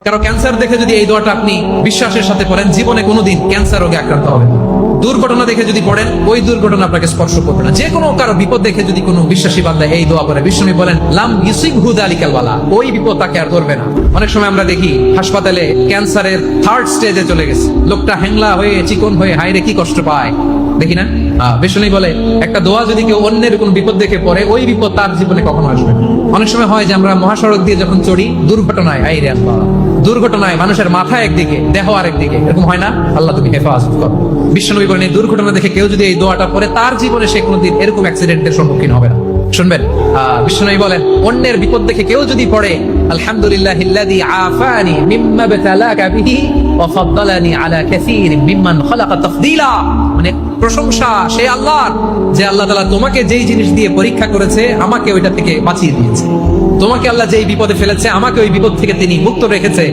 কারো ক্যান্সার দেখে যদি এই দোয়াটা আপনি বিশ্বাসের সাথে পড়েন, জীবনে কোনোদিন ক্যান্সার রোগে আক্রান্ত হবে না। দুর্ঘটনা দেখে যদি পড়েন, ওই দুর্ঘটনা আপনাকে স্পর্শ করবে না। যে কোনো কারো বিপদ দেখে যদি কোনো বিশ্বাসী বান্দা এই দোয়া পড়ে, বিষ্ণু বলেন লাম ইউসিবহু যালিকাল বালা, ওই বিপদ তাকে আর ধরবে না। অনেক সময় আমরা দেখি হাসপাতালে ক্যান্সারের 3rd স্টেজে চলে গেছে, লোকটা হ্যাংলা হয়ে চিকন হয়ে হায়রে কি কষ্ট পায়, দেখি না? বিষ্ণু বলে একটা দোয়া যদি কেউ অন্যের কোন বিপদ দেখে পড়ে, ওই বিপদ তার জীবনে কখনো আসবে না। অনেক সময় হয় যে আমরা মহাসড়ক দিয়ে যখন চড়ি, দুর্ঘটনায় আইরে আল্লাহ, দুর্ঘটনায় মানুষের মাথা একদিকে দেহ আরেকদিকে, এরকম হয় না? আল্লাহ তুমি হেফাজত করো। বিশ্বনবী বলেন এই দুর্ঘটনা দেখে কেউ যদি এই দোয়াটা পড়ে, তার জীবনে সে কোনোদিন এরকম অ্যাক্সিডেন্টের সম্মুখীন হবে না। শুনবেন, বিশ্বনবী বলেন অন্যের বিপদ দেখে কেউ যদি পড়ে আলহামদুলিল্লাহিল্লাযী আফানি মিম্মা বাতালাকা বিহি ওয়া ফাদ্দালানি আলা কাসীরিন মিম্মান খালাকা তাফদীলা, মানে প্রশংসা সে আল্লাহর, যে আল্লাহ তাআলা তোমাকে যেই জিনিস দিয়ে পরীক্ষা করেছে আমাকে ওইটা থেকে বাঁচিয়ে দিয়েছে। তোমাকে আল্লাহ যেই বিপদে ফেলেছে আমাকে ওই বিপদ থেকে তিনি মুক্ত রেখেছে।